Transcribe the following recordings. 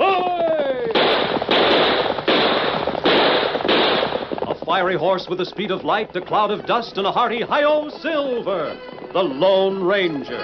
Ahoy! A fiery horse with the speed of light, a cloud of dust, and a hearty hi-yo Silver, the Lone Ranger.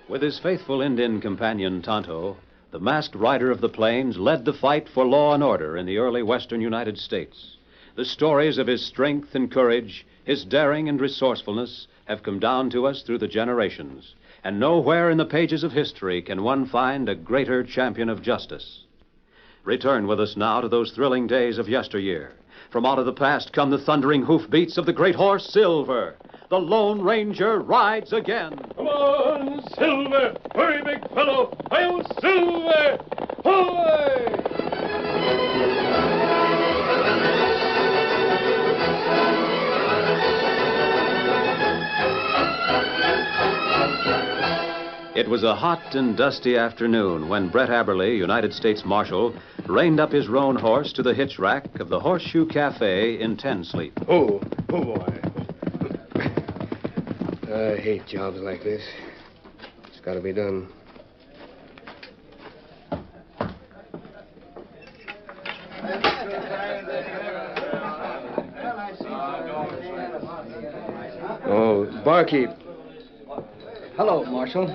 With his faithful Indian companion, Tonto, the masked rider of the plains led the fight for law and order in the early western United States. The stories of his strength and courage, his daring and resourcefulness, have come down to us through the generations, and nowhere in the pages of history can one find a greater champion of justice. Return with us now to those thrilling days of yesteryear. From out of the past come the thundering hoofbeats of the great horse, Silver. The Lone Ranger rides again. Come on, Silver! Hurry, big fellow! Hi-yo, Silver! Hoy! It was a hot and dusty afternoon when Brett Aberley, United States Marshal, reined up his roan horse to the hitch rack of the Horseshoe Cafe in Tensleep. Oh, boy. I hate jobs like this. It's got to be done. Oh, barkeep. Hello, Marshal.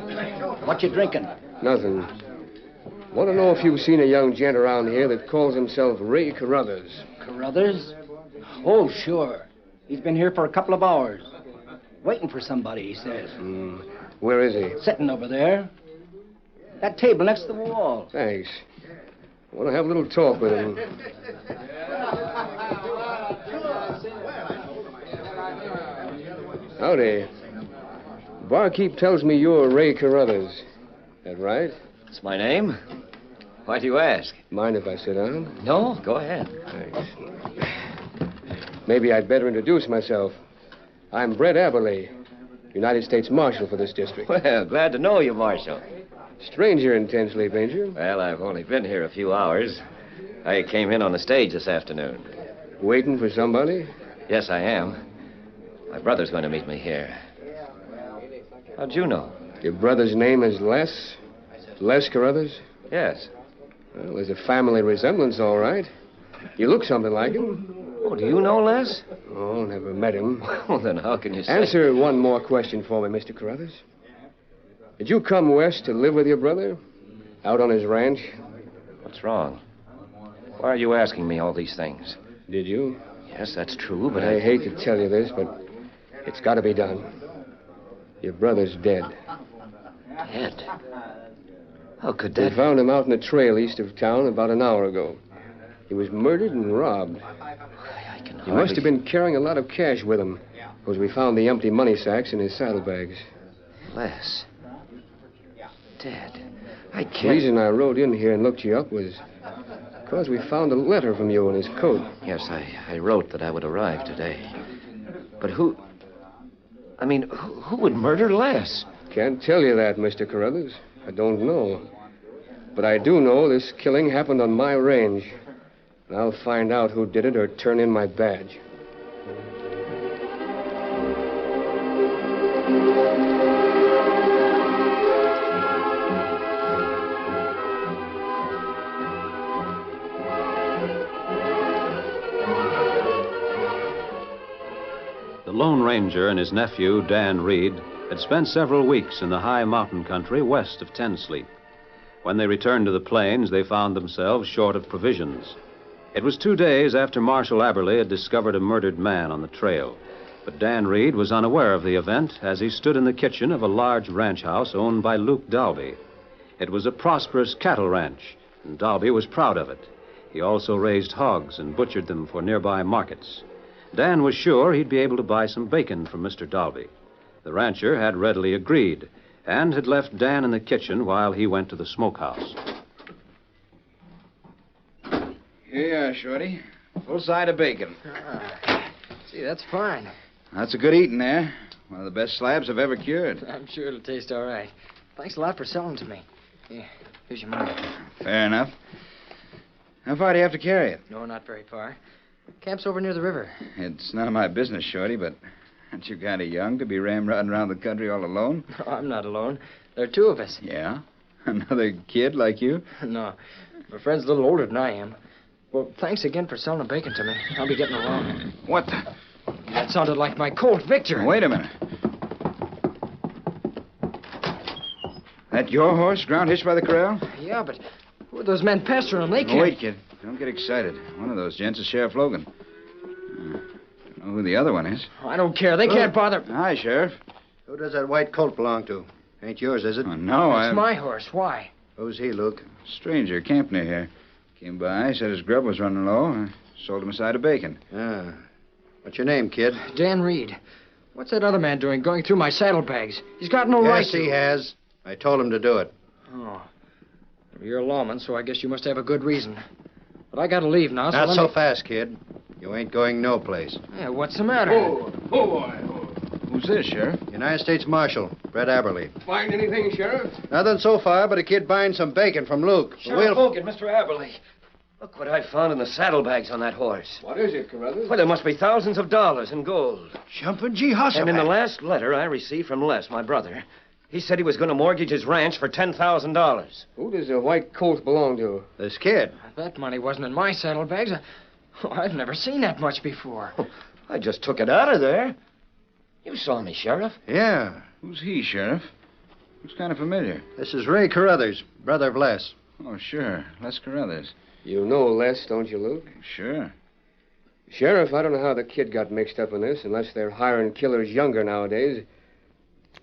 What you drinking? Nothing. Want to know if you've seen a young gent around here that calls himself Ray Carruthers. Carruthers? Oh, sure. He's been here for a couple of hours. Waiting for somebody, he says. Where is he? Sitting over there. That table next to the wall. Thanks. I want to have a little talk with him. Howdy. Barkeep tells me you're Ray Carruthers. That right? That's my name. Why do you ask? Mind if I sit down? No, go ahead. Thanks. Maybe I'd better introduce myself. I'm Brett Aberley, United States Marshal for this district. Well, glad to know you, Marshal. Stranger in Tensleep, ain't you? Well, I've only been here a few hours. I came in on the stage this afternoon. Waiting for somebody? Yes, I am. My brother's going to meet me here. How'd you know? Your brother's name is Les? Les Carruthers? Yes. Well, there's a family resemblance, all right. You look something like him. Oh, do you know Les? Oh, never met him. Well, then how can you say... Answer one more question for me, Mr. Carruthers. Did you come west to live with your brother? Out on his ranch? What's wrong? Why are you asking me all these things? Did you? Yes, that's true, but I hate to tell you this, but it's got to be done. Your brother's dead. Dead? How could that... We found him out in a trail east of town about an hour ago. He was murdered and robbed. I can He must have been carrying a lot of cash with him, because we found the empty money sacks in his saddlebags. Les. Dead. I The can't... reason I rode in here and looked you up was because we found a letter from you in his coat. Yes, I wrote that I would arrive today. But who... I mean, who would murder Les? Can't tell you that, Mr. Carruthers. I don't know. But I do know this killing happened on my range. And I'll find out who did it or turn in my badge. The Lone Ranger and his nephew, Dan Reed, had spent several weeks in the high mountain country west of Tensleep. When they returned to the plains, they found themselves short of provisions. It was 2 days after Marshal Aberley had discovered a murdered man on the trail. But Dan Reed was unaware of the event as he stood in the kitchen of a large ranch house owned by Luke Dalby. It was a prosperous cattle ranch, and Dalby was proud of it. He also raised hogs and butchered them for nearby markets. Dan was sure he'd be able to buy some bacon from Mr. Dalby. The rancher had readily agreed and had left Dan in the kitchen while he went to the smokehouse. Here you are, Shorty. Full side of bacon. Gee, that's fine. That's a good eating there. One of the best slabs I've ever cured. I'm sure it'll taste all right. Thanks a lot for selling to me. Here, here's your money. Fair enough. How far do you have to carry it? No, not very far. Camp's over near the river. It's none of my business, Shorty, but aren't you kind of young to be ramrodding around the country all alone? No, I'm not alone. There are 2 of us. Yeah? Another kid like you? No, my friend's a little older than I am. Well, thanks again for selling the bacon to me. I'll be getting along. What the? That sounded like my Colt Victor. Wait a minute. That your horse, ground hitched by the corral? Yeah, but who are those men pestering him? They can't... Wait, kid. Don't get excited. One of those gents is Sheriff Logan. Don't know who the other one is. I don't care. They can't bother... Hi, Sheriff. Who does that white colt belong to? Ain't yours, is it? Oh, no, It's my horse. Why? Who's he, Luke? Stranger, camped near here. Came by, said his grub was running low. I sold him a side of bacon. Ah. What's your name, kid? Dan Reed. What's that other man doing going through my saddlebags? He's got no right Yes, to... he has. I told him to do it. Oh. You're a lawman, so I guess you must have a good reason. But I gotta leave now, so Not let so me... fast, kid. You ain't going no place. Yeah, what's the matter? Who's this, Sheriff? United States Marshal, Brett Aberley. Find anything, Sheriff? Nothing so far but a kid buying some bacon from Luke. Sheriff Hogan, Mr. Aberley. Look what I found in the saddlebags on that horse. What is it, Carruthers? Well, there must be thousands of dollars in gold. Jumpin' G. Hustle. And in the last letter I received from Les, my brother, he said he was going to mortgage his ranch for $10,000. Who does the white colt belong to? This kid. That money wasn't in my saddlebags. I've never seen that much before. I just took it out of there. You saw me, Sheriff. Yeah. Who's he, Sheriff? Looks kind of familiar. This is Ray Carruthers, brother of Les. Oh, sure. Les Carruthers. You know Les, don't you, Luke? Sure. Sheriff, I don't know how the kid got mixed up in this, unless they're hiring killers younger nowadays.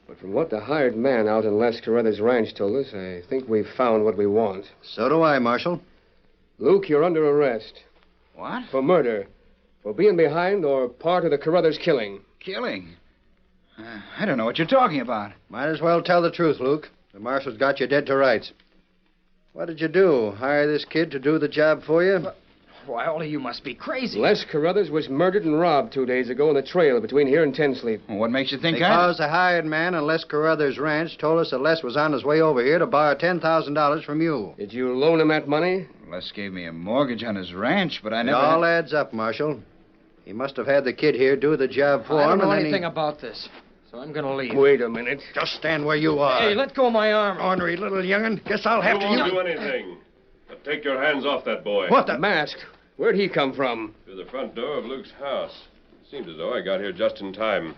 But from what the hired man out in Les Carruthers' ranch told us, I think we've found what we want. So do I, Marshal. Luke, you're under arrest. What? For murder. For being behind or part of the Carruthers killing. Killing? I don't know what you're talking about. Might as well tell the truth, Luke. The Marshal's got you dead to rights. What did you do? Hire this kid to do the job for you? Why, all of you must be crazy. Les Carruthers was murdered and robbed 2 days ago on the trail between here and Tensleep. Well, what makes you think Because the hired man on Les Carruthers' ranch told us that Les was on his way over here to borrow $10,000 from you. Did you loan him that money? Les gave me a mortgage on his ranch, but I It never... all adds up, Marshal. He must have had the kid here do the job for I him. don't know and then anything about this, so I'm gonna leave. Wait a minute. Just stand where you are. Hey, let go of my arm. Ornery little young'un. Guess I'll have You to... won't do anything. But take your hands off that boy. What the... Masked. Where'd he come from? Through the front door of Luke's house. Seems as though I got here just in time.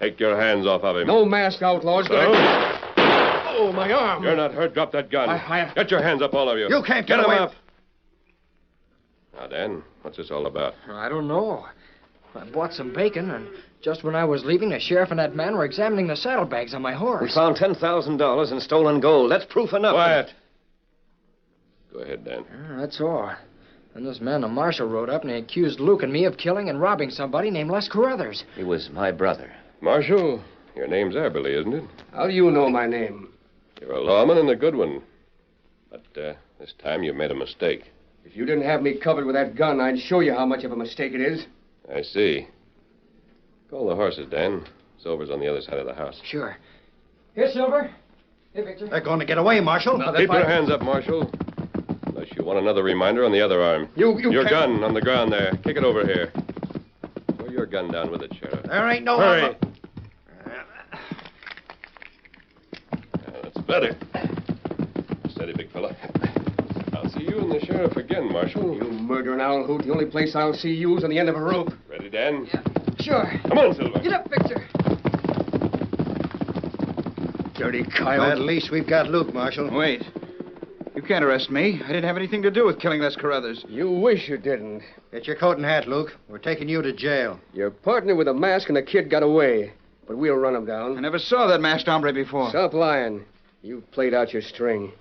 Take your hands off of him. No masked outlaws. So? Oh, my arm. You're not hurt. Drop that gun. I- Get your hands up, all of you. You can't get get him away. up. Now, Dan, what's this all about? I don't know. I bought some bacon, and just when I was leaving, the sheriff and that man were examining the saddlebags on my horse. We found $10,000 in stolen gold. That's proof enough. Quiet. Go ahead, Dan. That's all. And this man, the marshal, rode up and he accused Luke and me of killing and robbing somebody named Les Carruthers. He was my brother. Marshal, your name's Aberley, isn't it? How do you know my name? You're a lawman and a good one. But this time you made a mistake. If you didn't have me covered with that gun, I'd show you how much of a mistake it is. I see. Call the horses, Dan. Silver's on the other side of the house. Sure. Here, Silver. Here, Victor. They're going to get away, Marshal. Keep your hands up, Marshal. Unless you want another reminder on the other arm. You Your can't- gun on the ground there. Kick it over here. Throw your gun down with it, Sheriff. There ain't no... Hurry. That's better. Steady, big fella. I'll see you and the sheriff again, Marshal. You murdering owl hoot. The only place I'll see you is on the end of a rope. Ready, Dan? Yeah. Sure. Come on, Silver. Get up, Victor. Dirty Well, coyote. at least we've got Luke, Marshal. Wait. You can't arrest me. I didn't have anything to do with killing Les Carruthers. You wish you didn't. Get your coat and hat, Luke. We're taking you to jail. Your partner with a mask and the kid got away. But we'll run him I down. never saw that masked hombre before. Stop lying. You've played out your string.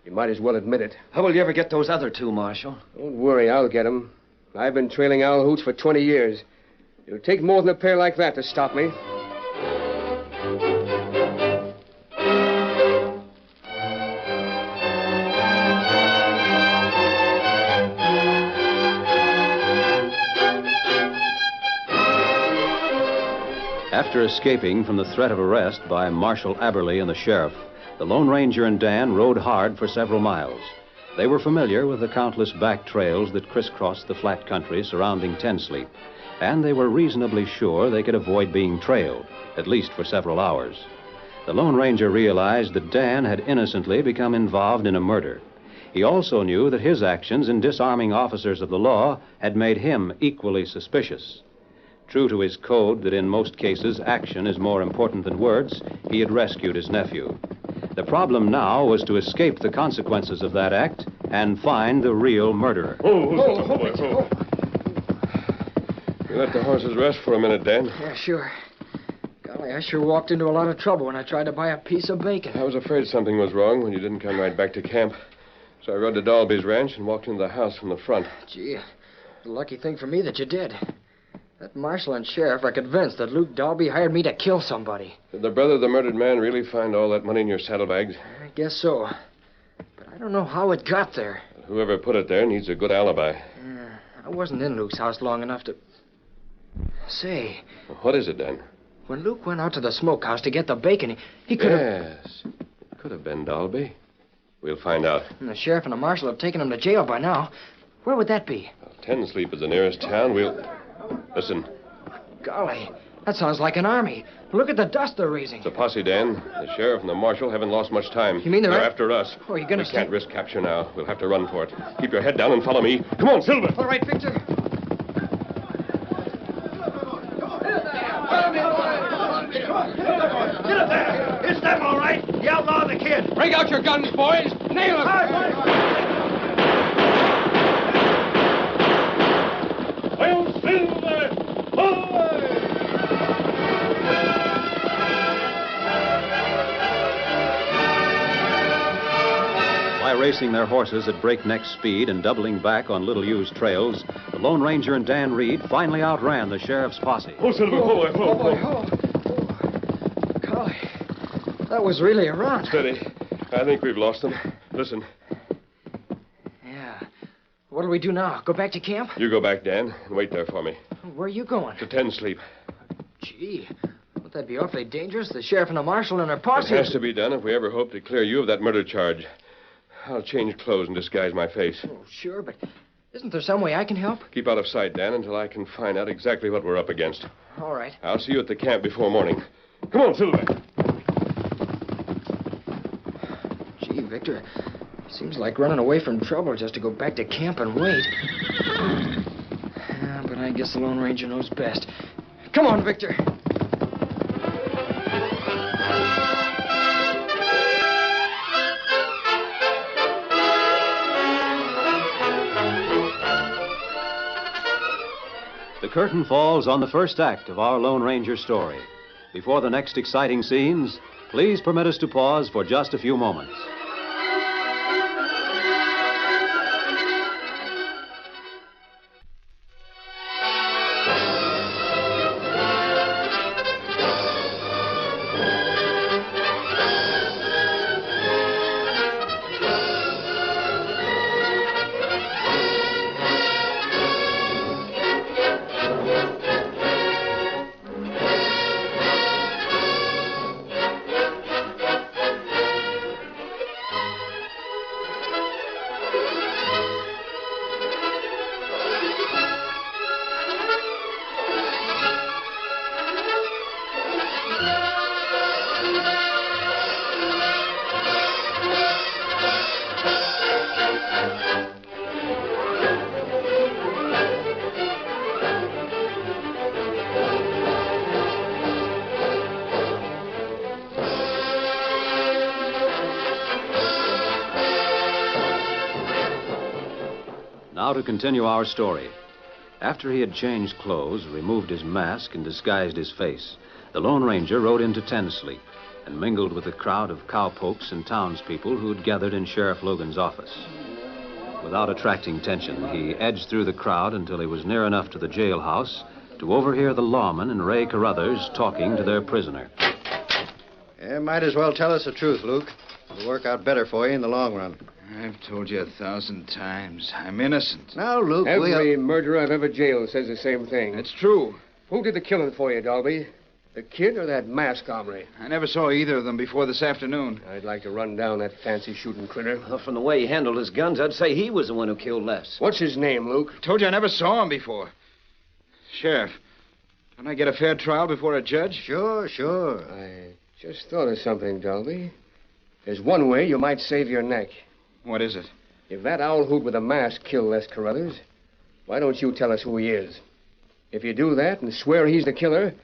You might as well admit it. How will you ever get those other two, Marshal? Don't worry, I'll get him. I've been trailing owl hoots for 20 years. It'll take more than a pair like that to stop me. After escaping from the threat of arrest by Marshal Aberley and the sheriff, the Lone Ranger and Dan rode hard for several miles. They were familiar with the countless back trails that crisscrossed the flat country surrounding Tensleep, and they were reasonably sure they could avoid being trailed, at least for several hours. The Lone Ranger realized that Dan had innocently become involved in a murder. He also knew that his actions in disarming officers of the law had made him equally suspicious. True to his code that in most cases action is more important than words, he had rescued his nephew. The problem now was to escape the consequences of that act and find the real murderer. Oh. You let the horses rest for a minute, Dan. Yeah, sure. Golly, I sure walked into a lot of trouble when I tried to buy a piece of bacon. I was afraid something was wrong when you didn't come right back to camp. So I rode to Dalby's ranch and walked into the house from the front. Gee, a lucky thing for me that you did. That marshal and sheriff are convinced that Luke Dalby hired me to kill somebody. Did the brother of the murdered man really find all that money in your saddlebags? I guess so. But I don't know how it got there. Whoever put it there needs a good alibi. I wasn't in Luke's house long enough to... Say, What is it, Dan? when Luke went out to the smokehouse to get the bacon, he could have... Yes. It could have been Dalby. We'll find out. And the sheriff and the marshal have taken him to jail by now. Where would that be? Tensleep is the nearest town. Listen, Golly, that sounds like an army. Look at the dust they're raising. it's a posse, Dan. The sheriff and the marshal haven't lost much time. You mean they're after us? Oh, are you gonna We can't risk capture now. We'll have to run for it. Keep your head down and follow me. Come on, Silver. All right, Victor. Get up there! It's them, all right. The outlaw and the kid. Break out your guns, boys. Nail him. I'll Silver! By racing their horses at breakneck speed and doubling back on little-used trails, the Lone Ranger and Dan Reed finally outran the sheriff's posse. Oh, Silver, Oh, golly, that was really a run. Steady. I think we've lost them. Listen, Yeah. What'll we do now? Go back to camp? you go back, Dan, and wait there for me. Where are you going? To Tensleep. Gee, wouldn't that be awfully dangerous? The sheriff and the marshal and their It posse... has to be done if we ever hope to clear you of that murder charge. I'll change clothes and disguise my face. Oh, sure, but isn't there some way I can help? Keep out of sight, Dan, until I can find out exactly what we're up against. All right. I'll see you at the camp before morning. Come on, Silver. Gee, Victor, seems like running away from trouble just to go back to camp and wait. Yeah, but I guess the Lone Ranger knows best. Come on, Victor. The curtain falls on the first act of our Lone Ranger story. Before the next exciting scenes, please permit us to pause for just a few moments. now to continue our story. After he had changed clothes, removed his mask, and disguised his face, the Lone Ranger rode into Tensleep and mingled with the crowd of cowpokes and townspeople who had gathered in Sheriff Logan's office. Without attracting tension, he edged through the crowd until he was near enough to the jailhouse to overhear the lawman and Ray Carruthers talking to their prisoner. Might as well tell us the truth, Luke. It'll work out better for you in the long run. I've told you 1,000 times. I'm innocent. Now, Luke, Every murderer I've ever jailed says the same thing. It's true. Who did the killing for you, Dalby? The kid or that masked hombre? I never saw either of them before this afternoon. I'd like to run down that fancy shooting critter. Well, from the way he handled his guns, I'd say he was the one who killed Les. What's his name, Luke? Told you I never saw him before. Sheriff, don't I get a fair trial before a judge? Sure. I just thought of something, Dalby. There's one way you might save your neck. What is it? If that owl hoot with a mask killed Les Carruthers, why don't you tell us who he is? If you do that and swear he's the killer,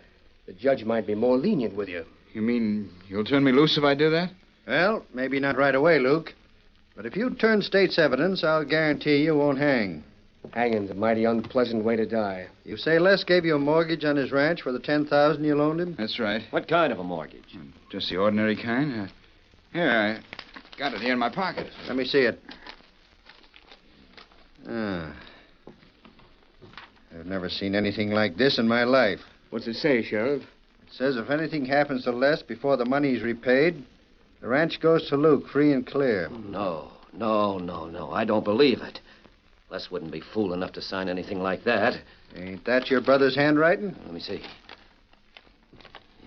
the judge might be more lenient with you. You mean you'll turn me loose if I do that? Well, maybe not right away, Luke. But if you turn state's evidence, I'll guarantee you won't hang. Hanging's a mighty unpleasant way to die. You say Les gave you a mortgage on his ranch for the $10,000 you loaned him? That's right. What kind of a mortgage? Just the ordinary kind. Here, I got it here in my pocket. Let me see it. I've never seen anything like this in my life. What's it say, Sheriff? It says if anything happens to Les before the money's repaid, the ranch goes to Luke, free and clear. No. I don't believe it. Les wouldn't be fool enough to sign anything like that. Ain't that your brother's handwriting? Let me see.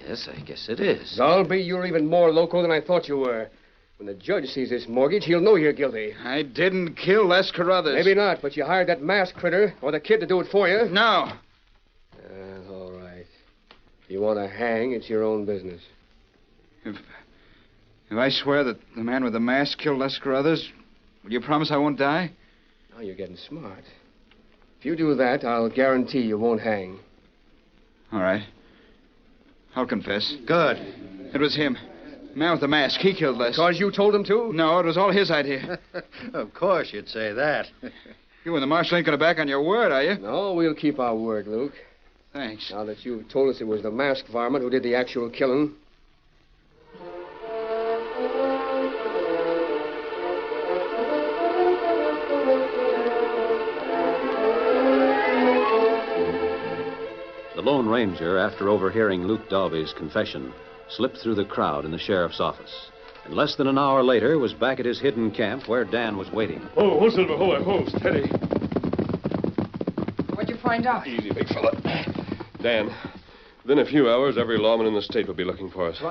Yes, I guess it is. Dalby, you're even more loco than I thought you were. When the judge sees this mortgage, he'll know you're guilty. I didn't kill Les Carruthers. Maybe not, but you hired that masked critter or the kid to do it for you. No. All right. If you want to hang, it's your own business. If I swear that the man with the mask killed Les Carruthers, will you promise I won't die? Now you're getting smart. If you do that, I'll guarantee you won't hang. All right. I'll confess. Good. It was him. The man with the mask. He killed Les. Because you told him to? No, it was all his idea. Of course you'd say that. You and the marshal ain't going to back on your word, are you? No, we'll keep our word, Luke. Thanks. Now that you've told us it was the masked varmint who did the actual killing. The Lone Ranger, after overhearing Luke Dalby's confession, slipped through the crowd in the sheriff's office. And less than an hour later was back at his hidden camp where Dan was waiting. Oh, Silver, ho, steady. What'd you find out? Easy, big fella. Dan, within a few hours, every lawman in the state will be looking for us.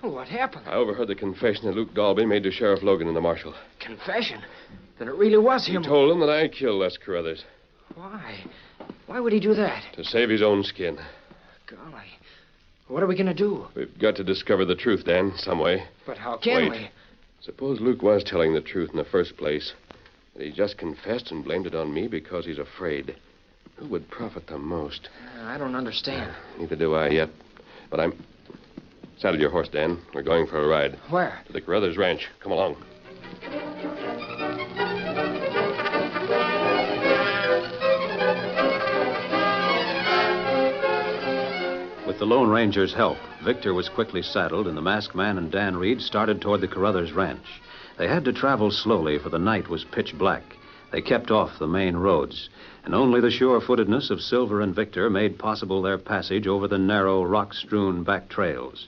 What happened? I overheard the confession that Luke Dalby made to Sheriff Logan and the marshal. Confession? Then it really was him. He told him that I killed Les Carruthers. Why? Why would he do that? To save his own skin. Golly. What are we going to do? We've got to discover the truth, Dan, some way. But how can Wait. Suppose Luke was telling the truth in the first place. And he just confessed and blamed it on me because he's afraid. Who would profit the most? I don't understand. Neither do I yet. But I'm... Saddle your horse, Dan. We're going for a ride. Where? To the Carruthers Ranch. Come along. With the Lone Ranger's help, Victor was quickly saddled, and the masked man and Dan Reed started toward the Carruthers Ranch. They had to travel slowly, for the night was pitch black. They kept off the main roads, and only the sure-footedness of Silver and Victor made possible their passage over the narrow, rock-strewn back trails.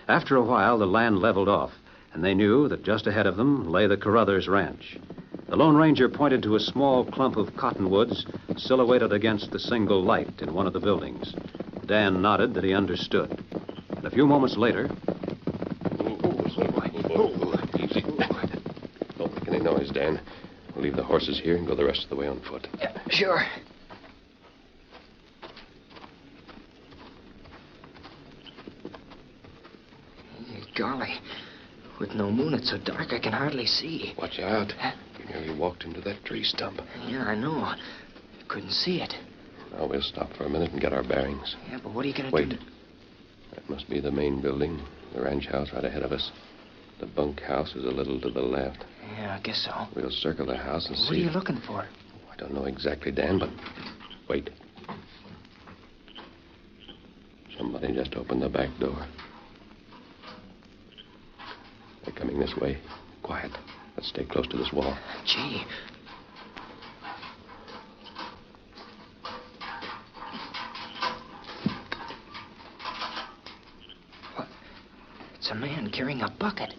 After a while, the land leveled off, and they knew that just ahead of them lay the Carruthers Ranch. The Lone Ranger pointed to a small clump of cottonwoods silhouetted against the single light in one of the buildings. Dan nodded that he understood. And a few moments later... Easy. Don't make any noise, Dan. We'll leave the horses here and go the rest of the way on foot. Yeah, sure. Golly. With no moon, it's so dark I can hardly see. Watch out. You nearly walked into that tree stump. Yeah, I know. I couldn't see it. Now we'll stop for a minute and get our bearings. Yeah, but what are you going to Wait. do? That must be the main building, the ranch house right ahead of us. The bunk house is a little to the left. Yeah, I guess so. We'll circle the house and see. What are you looking for? don't know exactly, Dan, but wait. Somebody just opened the back door. They're coming this way. Quiet. Let's stay close to this wall. Gee. What? It's a man carrying a bucket.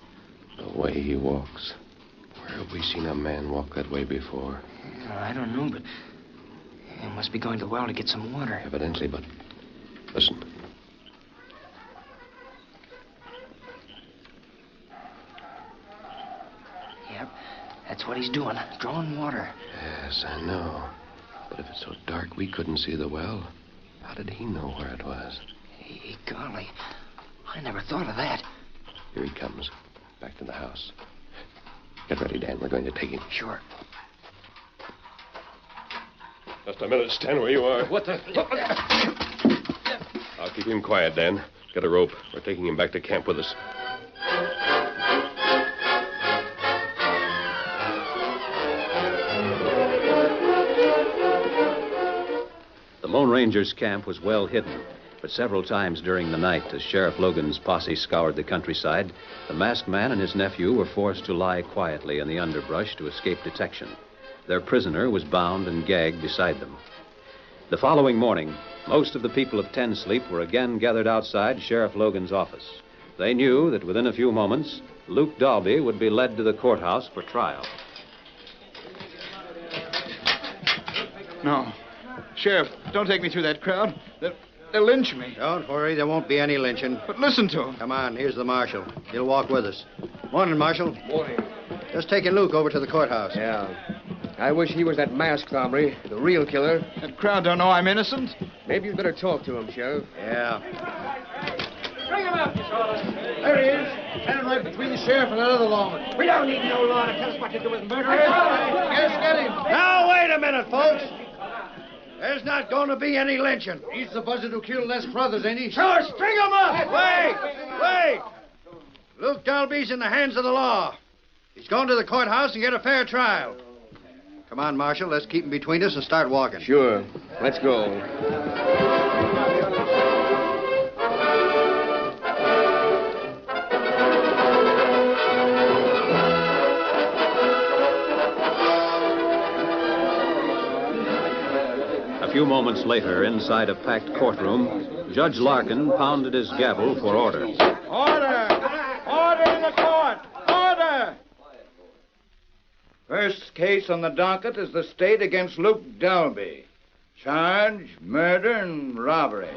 The way he walks. Where have we seen a man walk that way before? I don't know, but he must be going to the well to get some water. Evidently, but listen. Yep, that's what he's doing, drawing water. Yes, I know. But if it's so dark we couldn't see the well, how did he know where it was? Hey, golly, I never thought of that. Here he comes. Back to the house. Get ready, Dan. We're going to take him. Sure. Just a minute. Stand where you are. What the... I'll keep him quiet, Dan. Get a rope. We're taking him back to camp with us. The Lone Ranger's camp was well hidden, but several times during the night, as Sheriff Logan's posse scoured the countryside, the masked man and his nephew were forced to lie quietly in the underbrush to escape detection. Their prisoner was bound and gagged beside them. The following morning, most of the people of Tensleep were again gathered outside Sheriff Logan's office. They knew that within a few moments, Luke Dalby would be led to the courthouse for trial. No. Sheriff, don't take me through that crowd. They'll lynch me. Don't worry, there won't be any lynching. But listen to him. Come on, here's the marshal. He'll walk with us. Morning, Marshal. Morning. Just taking Luke over to the courthouse. Yeah. I wish he was that masked hombre, the real killer. That crowd don't know I'm innocent. Maybe you'd better talk to him, Sheriff. Yeah. Bring him up, you fellas. There he is. Standing right between the sheriff and that other lawman. We don't need no law to tell us what to do with murderers. Get him. Now, wait a minute, folks. There's not going to be any lynching. He's the buzzard who killed Les Brothers, ain't he? Sure, string him up! Wait! Luke Dalby's in the hands of the law. He's going to the courthouse and get a fair trial. Come on, Marshal, let's keep him between us and start walking. Sure. Let's go. A few moments later, inside a packed courtroom, Judge Larkin pounded his gavel for order. Order! Order in the court! Order! First case on the docket is the state against Luke Dalby. Charge, murder, and robbery.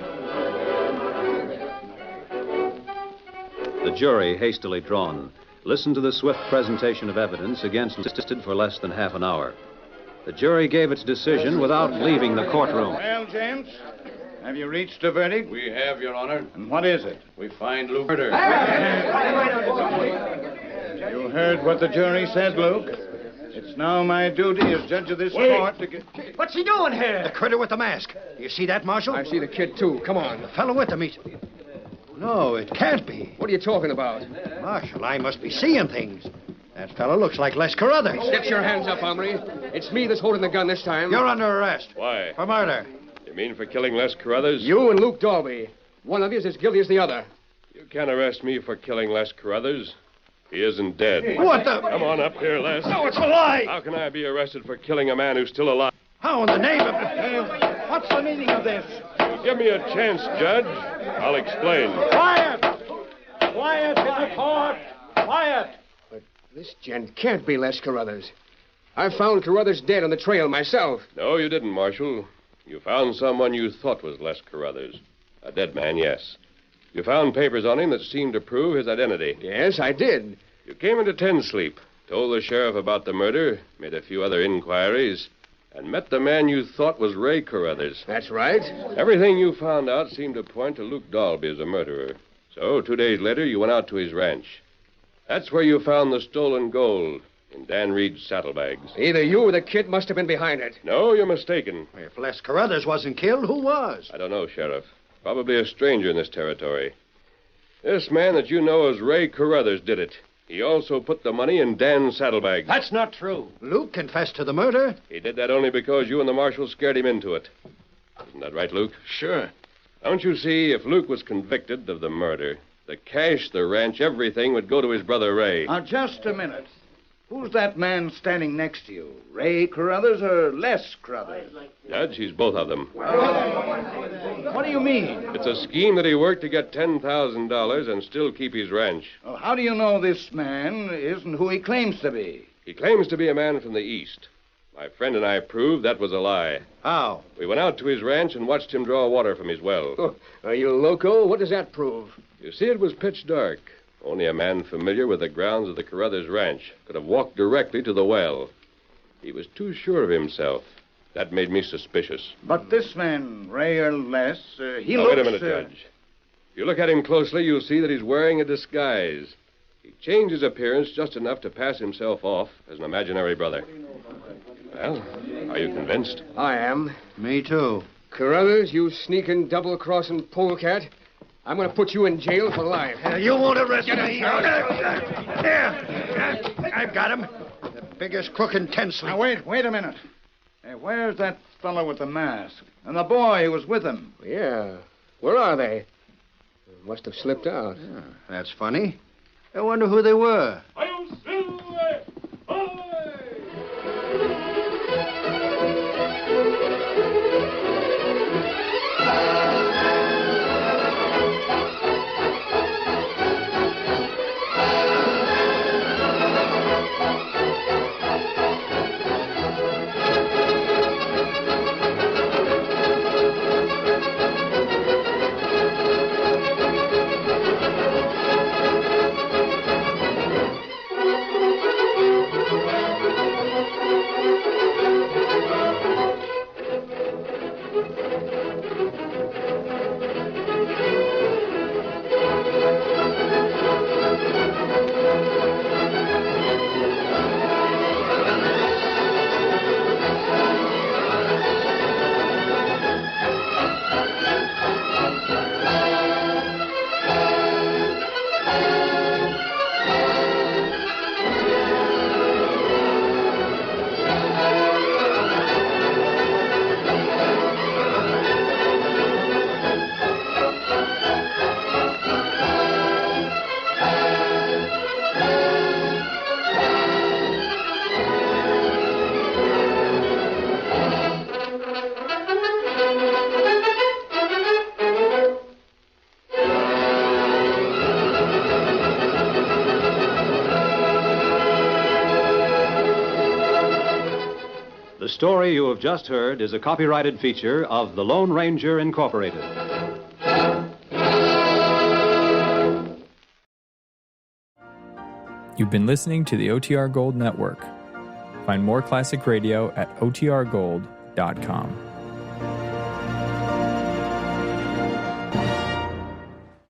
The jury, hastily drawn, listened to the swift presentation of evidence against listed for less than half an hour. The jury gave its decision without leaving the courtroom. Well, gents, have you reached a verdict? We have, Your Honor. And what is it? We find Luke murder. You heard what the jury said, Luke. It's now my duty as judge of this court to get... What's he doing here? The critter with the mask. You see that, Marshal? I see the kid, too. Come on. The fellow with him, he's... No, it can't be. What are you talking about? Marshal, I must be seeing things. That fellow looks like Les Carruthers. Get your hands up, hombre. It's me that's holding the gun this time. You're under arrest. Why? For murder. You mean for killing Les Carruthers? You and Luke Dalby. One of you is as guilty as the other. You can't arrest me for killing Les Carruthers. He isn't dead. What the... Come on up here, Les. No, it's a lie. How can I be arrested for killing a man who's still alive? How in the name of... What's the meaning of this? Give me a chance, Judge. I'll explain. Quiet! Quiet in the court! Quiet! But this gent can't be Les Carruthers. I found Carruthers dead on the trail myself. No, you didn't, Marshal. You found someone you thought was Les Carruthers. A dead man, yes. You found papers on him that seemed to prove his identity. Yes, I did. You came into Tensleep, told the sheriff about the murder, made a few other inquiries, and met the man you thought was Ray Carruthers. That's right. Everything you found out seemed to point to Luke Dalby as a murderer. So, 2 days later, you went out to his ranch. That's where you found the stolen gold in Dan Reed's saddlebags. Either you or the kid must have been behind it. No, you're mistaken. If Les Carruthers wasn't killed, who was? I don't know, Sheriff. Probably a stranger in this territory. This man that you know as Ray Carruthers did it. He also put the money in Dan's saddlebags. That's not true. Luke confessed to the murder. He did that only because you and the marshal scared him into it. Isn't that right, Luke? Sure. Don't you see, if Luke was convicted of the murder, the cash, the ranch, everything would go to his brother Ray. Now, just a minute. Who's that man standing next to you? Ray Carruthers or Les Carruthers? Judge, he's both of them. What do you mean? It's a scheme that he worked to get $10,000 and still keep his ranch. Well, how do you know this man isn't who he claims to be? He claims to be a man from the East. My friend and I proved that was a lie. How? We went out to his ranch and watched him draw water from his well. Oh, are you loco? What does that prove? You see, it was pitch dark. Only a man familiar with the grounds of the Carruthers ranch could have walked directly to the well. He was too sure of himself. That made me suspicious. But this man, Ray or Les, he Now, looks... wait a minute, Judge. If you look at him closely, you'll see that he's wearing a disguise. He changed his appearance just enough to pass himself off as an imaginary brother. Well, are you convinced? I am. Me too. Carruthers, you sneaking, double-crossing polecat. I'm going to put you in jail for life. You won't arrest me. There. I've got him. The biggest crook in Tensleep. Now, wait a minute. Hey, where's that fellow with the mask? And the boy who was with him? Yeah. Where are they? Must have slipped out. Yeah, that's funny. I wonder who they were. The story you have just heard is a copyrighted feature of the Lone Ranger Incorporated. You've been listening to the OTR Gold Network. Find more classic radio at otrgold.com.